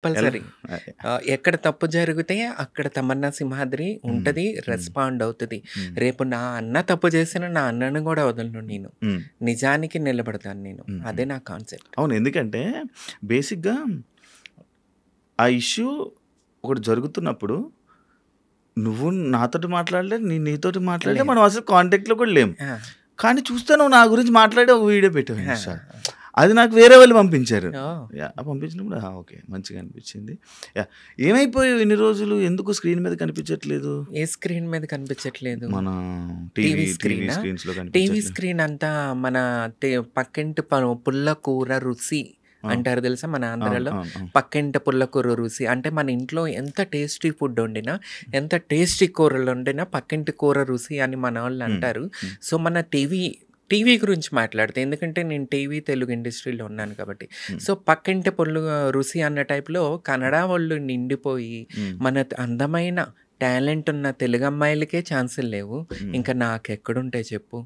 ఎలా? కంపల్సరీ. అదే. ఎక్కడ తప్పు జరిగితే అక్కడ తమన్నా సింహాద్రి హ్మ్. ఉంటది. హ్మ్. రెస్పాండ్ అవుతది. హ్మ్. రేపు నా అన్న తప్పు చేసినా నా అన్నను గూడా వదలను నేను. హ్మ్. నిజానికి నిలబడతాను నేను. హ్మ్. అదే హ్మ్. నా కాన్సెప్ట్. అవును. ఎందుకంటే బేసిక్‌గా ఆ ఇష్యూ ఒకటి జరుగుతున్నప్పుడు నువ్వు నాతోటి మాట్లాడలే, నేను నీతోటి మాట్లాడలే. లేదు. మనం అసలు కాంటాక్ట్‌లో కూడా లేము. ఆ! కానీ చూస్తే నువ్వు నా గురించి మాట్లాడి ఒక వీడియో పెట్టావు ఆ! ఇన్‌స్టాలో. అది నాకు వేరే వాళ్ళు పంపించారు. ఓహ్! యాహ్! పంపించినప్పుడు ఓకే. మంచిగా అనిపించింది. యాహ్! ఏమైపోయావు ఇన్ని రోజులు? ఎందుకు స్క్రీన్ మీద కనిపించట్లేదు? ఏ స్క్రీన్ మీద కనిపించట్లేదు? మన టీవీ టీవీ స్క్రీనా? స్క్రీన్స్‌లో టీవీ కనిపించట్లేదు. స్క్రీన్ అంతా మన పక్కింటి పుల్ల కూర రుచి ఆ! అంటారు తెలుసా మన అవును. ఆంధ్రాలో? అవును. అవును. పక్కింటి పుల్ల కూర రుచి. అంటే మన ఇంట్లో ఎంత టేస్టీ ఫుడ్ వండినా, ఎంత టేస్టీ కూరలు వండినా పక్కింటి కూర రుచి అని మనోళ్ళు హ్మ్. అంటారు. హ్మ్. సో, మన టీవీ గురించి మాట్లాడితే ఎందుకంటే నేను టీవీ, తెలుగు ఇండస్ట్రీలో ఉన్నాను కాబట్టి. హ్మ్. సో, పక్కింటి రుచి అన్న టైప్‌లో కన్నడ వాళ్ళు నిండిపోయి హ్మ్. మన అందమైన టాలెంట్ ఉన్న తెలుగు అమ్మాయిలకే ఛాన్సులు లేవు. హ్మ్. ఇంకా నాకెక్కడుంటాయి చెప్పు?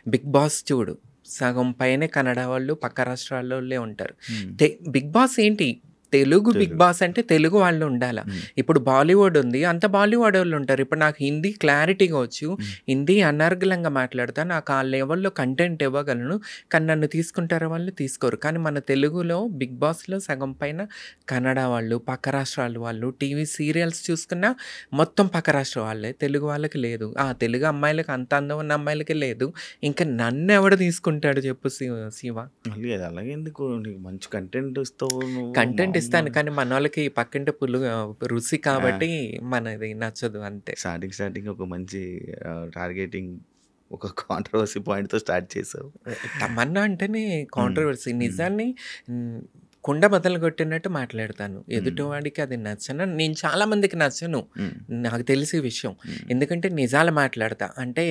'బిగ్ బాస్' చూడు. సగం పైనే కన్నడ వాళ్ళు, పక్క రాష్ట్రాలోళ్ళే ఉంటారు. హ్మ్. 'బిగ్ బాస్' ఏంటి? తెలుగు 'బిగ్ తెలుగు. బాస్' అంటే తెలుగు వాళ్ళు ఉండాల. హ్మ్. ఇప్పుడు బాలీవుడ్ ఉంది. అంత బాలీవుడోళ్ళు ఉంటారు. ఇప్పుడు నాకు హిందీ క్లారిటీగా వచ్చు. హ్మ్. హిందీ అనర్గళంగా మాట్లాడతా. నాకు ఆ లెవెల్‌లో కంటెంట్ ఇవ్వగలను. కానీ నన్ను తీసుకుంటారా వాళ్ళు? తీసుకోరు. కానీ మన తెలుగులో 'బిగ్ బాస్‌లో' సగం పైన కన్నడ వాళ్ళు, పక్క రాష్ట్రాల వాళ్ళు, టీవీ సీరియల్స్ చూసుకున్నా మొత్తం పక్క రాష్ట్రం వాళ్ళే. తెలుగు వాళ్ళకి లేదు. తెలుగు అమ్మాయిలకి అంత అందం ఉన్న అమ్మాయిలకే లేదు. ఇంక నన్నెవడు తీసుకుంటాడు చెప్పు శివ? మళ్ళీ అది అలాగెందుకు? నీకు మంచి కంటెంట్ ఇస్తావు నువ్వు కంటెంట్ ఇస్తాను. మామూలుగా కానీ మనోళ్ళకి పక్కింటి రుచి ఆ! కాబట్టి మనది నచ్చదు అంతే. స్టార్టింగ్ ఒక మంచి టార్గెటింగ్ ఒక కాంట్రోవర్సీ పాయింట్‌తో స్టార్ట్ చేసావు. తమన్నా అంటేనే హ్మ్. కాంట్రోవర్సీ. హ్మ్. నిజాన్ని హ్మ్, కుండ బద్దలు కొట్టినట్టు మాట్లాడతాను. హ్మ్. ఎదుటివాడికి అది నేను చాలా మందికి నచ్చను. హ్మ్. నాకు తెలిసి ఈ విషయం. హ్మ్. ఎందుకంటే నిజాలు మాట్లాడతా. అంటే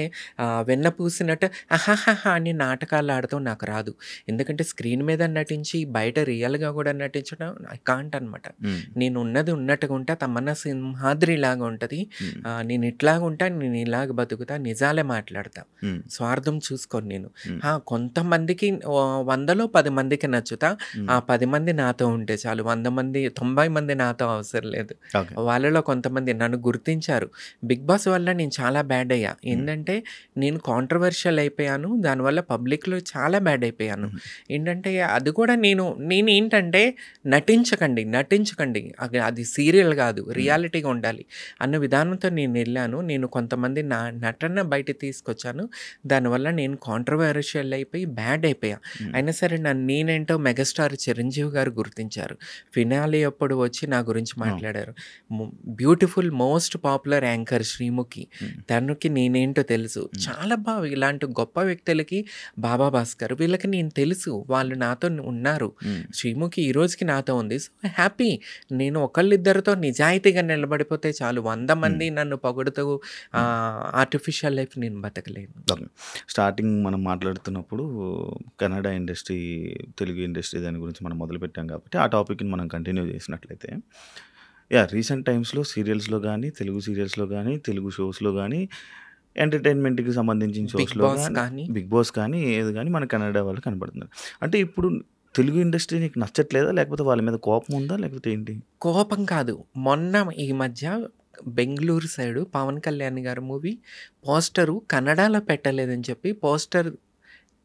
వెన్న పూసినట్టు అహాహాహా అని నాటకాలు ఆడటం నాకు రాదు. ఎందుకంటే స్క్రీన్ మీద నటించి, బయట రియల్‌గా కూడా నటించడం ఐ కాంట్ అనమాట. హ్మ్. నేను ఉన్నది ఉన్నట్టుగా ఉంటా. తమన్నా సింహాద్రిలాగా ఉంటది. హ్మ్. నేను ఇట్లాగుంటా, నేను ఇలాగ బతుకుతా, నిజాలే మాట్లాడతా. హ్మ్. స్వార్థం చూసుకోను నేను. హ్మ్. కొంతమందికి 100లో 10 మందికి నచ్చుతా. హ్మ్. ఆ 10 మంది నాతో ఉంటే చాలు. 100 మంది 90 మంది నాతో అవసరం లేదు. ఓకే. వాళ్ళలో కొంతమంది నన్ను గుర్తించారు. 'బిగ్ బాస్' వల్ల నేను చాలా బ్యాడ్ అయ్యా. హ్మ్. ఏంటంటే నేను కాంట్రోవర్షియల్ అయిపోయాను. దానివల్ల పబ్లిక్‌లో చాలా బ్యాడ్ అయిపోయాను. హుహు. ఏంటంటే అది కూడా నేనేంటంటే నటించకండి. అది సీరియల్ కాదు. హ్మ్. రియాలిటీగా ఉండాలి అన్న విధానంతో నేనెళ్ళాను. నేను కొంతమంది నటన బయటకి తీసుకొచ్చాను. దానివల్ల నేను కాంట్రోవర్షియల్ అయిపోయి బ్యాడ్ అయిపోయా. హ్మ్. అయినా సరే నేనేంటో మెగాస్టార్ చిరంజీవి గారు గుర్తించారు. ఫినాలే అప్పుడు వచ్చి నా గురించి అవును. మాట్లాడారు. ము beautiful most popular anchor Sreemukhi. హ్మ్. తనకి నేనేంటో తెలుసు. హ్మ్. చాలా ఇలాంటి గొప్ప వ్యక్తులకి బాబా భాస్కర్ వీళ్ళకి నేను తెలుసు. వాళ్ళు నాతో ఉన్నారు. హ్మ్. శ్రీముఖి ఈ రోజుకి నాతో ఉంది. So, happy. నేను ఒకళ్ళిద్దరితో నిజాయితీగా నిలబడిపోతే చాలు. 100 హ్మ్. మంది నన్ను పొగుడుతూ హ్మ్. ఆర్టిఫిషియల్ లైఫ్ నేను బతకలేను. ఓకే. స్టార్టింగ్ మనం మాట్లాడుతున్నప్పుడు కన్నడ ఇండస్ట్రీ, తెలుగు ఇండస్ట్రీ దాని గురించి మనం మొదలుపెట్టాం కాబట్టి, ఆ టాపిక్‌ని మనం కంటిన్యూ చేసినట్లయితే, యాహ్! రీసెంట్ టైమ్స్‌లో సీరియల్స్‌లో గాని, తెలుగు సీరియల్స్‌లో గాని, తెలుగు షోస్‌లో గాని, ఎంటర్‌టైన్‌మెంట్‌కి సంబంధించిన 'బిగ్ షోస్‌లో బాస్' గాని, కానీ 'బిగ్ బాస్' కానీ, ఏది గాని మన కన్నడ వాళ్ళు కనపడుతున్నారు. అంటే ఇప్పుడు తెలుగు ఇండస్ట్రీ నీకు నచ్చట్లేదా? లేకపోతే వాళ్ళ మీద కోపం ఉందా? లేకపోతే ఏంటి? కోపం కాదు. మొన్న ఈ మధ్య బెంగుళూరు సైడు 'పవన్ కళ్యాణ్' గారి మూవీ పోస్టరు కన్నడలో పెట్టలేదని చెప్పి పోస్టర్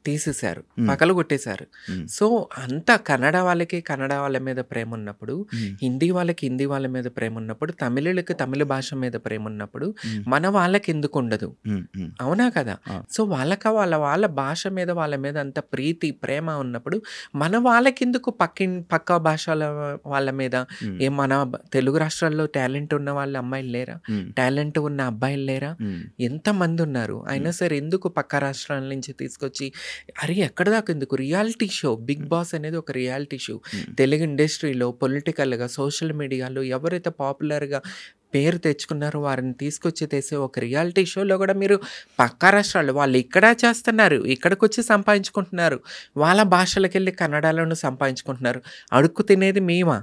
తీసేశారు. హ్మ్. పగలగొట్టేశారు. హ్మ్. సో, అంతా కన్నడ వాళ్ళకి కన్నడ వాళ్ళ మీద ప్రేమున్నప్పుడు, హ్మ్. హిందీ వాళ్ళకి హిందీ వాళ్ళ మీద ప్రేమున్నప్పుడు, తమిళులకి తమిళ భాష మీద ప్రేమున్నప్పుడు, హ్మ్. మన వాళ్ళకెందుకుండదు? హ్మ్. హ్మ్. అవునా కదా! ఆ! సో, వాళ్ళ భాష మీద వాళ్ళ మీద అంత ప్రీతి, ప్రేమ ఉన్నప్పుడు, మన వాళ్ళకెందుకు పక్క భాషల వాళ్ళ మీద హ్మ్. మన తెలుగు రాష్ట్రాల్లో టాలెంట్ ఉన్న వాళ్ళ అమ్మాయిలు లేరా? హ్మ్. టాలెంట్ ఉన్న అబ్బాయిలు లేరా? హ్మ్. ఎంతమందున్నారు. అయినా హ్మ్. సరే ఎందుకు పక్క రాష్ట్రాల నుంచి తీసుకొచ్చి అరే! ఎక్కడిదాకా ఎందుకు రియాలిటీ షో 'బిగ్ హ్మ్. బాస్' అనేది ఒక రియాలిటీ షో. హ్మ్. తెలుగు ఇండస్ట్రీలో పొలిటికల్‌గా, సోషల్ మీడియాలో ఎవరైతే పాపులర్‌గా పేరు తెచ్చుకున్నారో వారిని తీసుకొచ్చి తెసే ఒక రియాలిటీ షోలో గూడా మీరు పక్క రాష్ట్రాలు వాళ్ళు ఇక్కడ చేస్తున్నారు. ఇక్కడికొచ్చి సంపాదించుకుంటున్నారు. వాళ్ళ భాషలకెళ్ళి కన్నడలోను సంపాదించుకుంటున్నారు. అడుక్కు తినేది మేమా?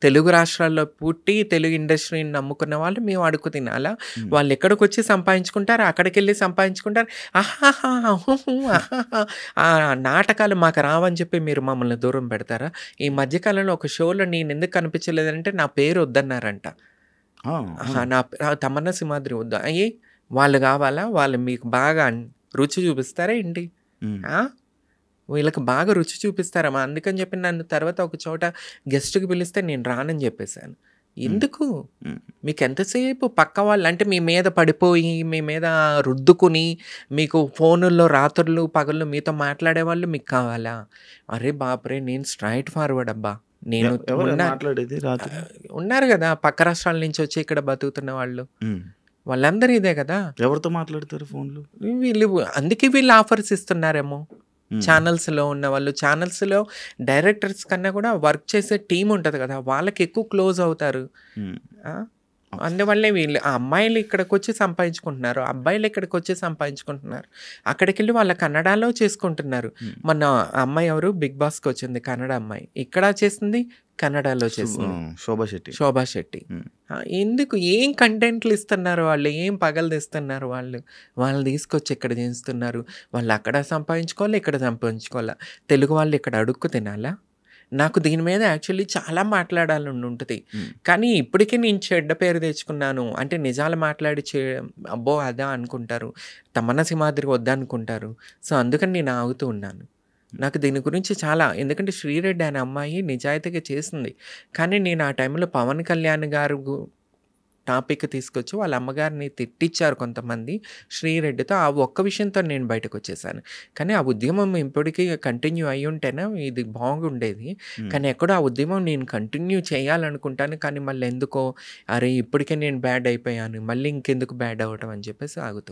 తెలుగు రాష్ట్రాల్లో పుట్టి తెలుగు ఇండస్ట్రీని నమ్ముకున్న వాళ్ళు మేము అడుగు తినాలా? హ్మ్. వాళ్ళు ఎక్కడికొచ్చి సంపాదించుకుంటారు, అక్కడికెళ్ళి సంపాదించుకుంటారు. ఆహాహా! హుహు, ఆహాహా! ఆ నాటకాలు మాకు రావని చెప్పి మీరు మమ్మల్ని దూరం పెడతారా? ఈ మధ్య కాలంలో ఒక షోలో నేనెందుకు కనిపించలేదంటే నా పేరు వద్దన్నారంట. ఆ! ఆహా! అవునా? తమన్నా సింహాద్రి వద్దా? వాళ్ళు గావాలా? వాళ్ళు మీకు బాగా రుచి చూపిస్తారా ఏంటి? హ్మ్. ఆ! వీళ్ళకి బాగా రుచి చూపిస్తారమ్మా. అందుకని చెప్పి నన్ను తర్వాత ఒక చోట గెస్ట్‌కి పిలిస్తే నేను రానని జెప్పేసాను. హ్మ్. ఎందుకు? హ్మ్. మీకెంతసేపు పక్క వాళ్ళు అంటే మీ మీద పడిపోయి, మీ మీద రుద్దుకుని, మీకు ఫోనుల్లో రాత్రుళ్ళు, పగళ్ళు మీతో మాట్లాడేవాళ్ళు మీకు కావాలా? అరే బాప్రే! నేను స్ట్రెయిట్ ఫార్వర్డ్ అబ్బా! నేను ఎవరు ఉన్న మాట్లాడేది రాత్రి? ఉన్నారు గదా! పక్క రాష్ట్రాల నుంచి వచ్చి ఇక్కడ బతుకుతున్న వాళ్ళు. హ్మ్. వాళ్ళందరూ ఇదే గదా! ఎవరితో మాట్లాడతారు ఫోన్‌లో? వీళ్ళు అందుకే వీళ్ళు ఆఫర్స్ ఇస్తున్నారేమో! హ్మ్. ఛానల్స్‌లో ఉన్నవాళ్ళు. ఛానల్స్‌లో డైరెక్టర్స్ కన్నా గూడా వర్క్ చేసే టీమ్ ఉంటది గదా! వాళ్ళకెక్కువ క్లోజ్ అవుతారు. హ్మ్. ఆ! అందువల్లే వీళ్ళు ఆ అమ్మాయిలు ఇక్కడికొచ్చి సంపాదించుకుంటున్నారు. అబ్బాయిలు ఇక్కడికొచ్చి సంపాదించుకుంటున్నారు. అక్కడికెళ్ళి వాళ్ళ కన్నడలో చేసుకుంటున్నారు. హ్మ్. మొన్న ఆ అమ్మాయి ఎవరు 'బిగ్ బాస్‌కొచ్చింది' కన్నడ అమ్మాయి. ఇక్కడ చేసింది, కన్నడలో చేసింది. శోభా శెట్టి. శోభా శెట్టి. హ్మ్. ఎందుకు ఏం కంటెంట్లు ఇస్తున్నారు వాళ్ళు? ఏం పగలు తీస్తున్నారు వాళ్ళు? వాళ్ళని తీసుకొచ్చి ఇక్కడ చేస్తున్నారు. వాళ్ళు అక్కడ సంపాదించుకోవాలి, ఇక్కడ సంపాదించుకోవాలా. తెలుగు వాళ్ళు ఇక్కడ అడుక్కు తినాలా? నాకు దీని మీద యాక్చువల్లీ చాలా మాట్లాడాలని ఉంటది. హ్మ్. కానీ ఇప్పటికే నేను చెడ్డ పేరు తెచ్చుకున్నాను. అంటే నిజాలు మాట్లాడి అబ్బో! అదా అనుకుంటారు. తమన్నా సింహాద్రి వద్దనుకుంటారు. సో, అందుకని నేను ఆగుతూ ఉన్నాను. నాకు దీని గురించి చాలా ఎందుకంటే 'శ్రీరెడ్డి' అనే అమ్మాయి నిజాయితీగా చేసింది. కానీ నేను ఆ టైంలో 'పవన్ కళ్యాణ్' గారు టాపిక్ తీసుకొచ్చి వాళ్ళ అమ్మగారిని తిట్టిచ్చారు కొంతమంది 'శ్రీరెడ్డితో.' ఆ ఒక్క విషయంతో నేను బయటకొచ్చేసాను. కానీ ఆ ఉద్యమం ఇప్పటికి కంటిన్యూ అయ్యుంటేనే ఇది బాగుండేది. హ్మ్. కానీ ఎక్కడో ఆ ఉద్యమం నేను కంటిన్యూ చేయాలనుకుంటాను. కానీ మళ్ళీ ఎందుకో అరే! ఇప్పటికే నేను బ్యాడ్ అయిపోయాను. మళ్ళీ ఇంకెందుకు బ్యాడ్ అవ్వటం అని చెప్పేసి ఆగుతూ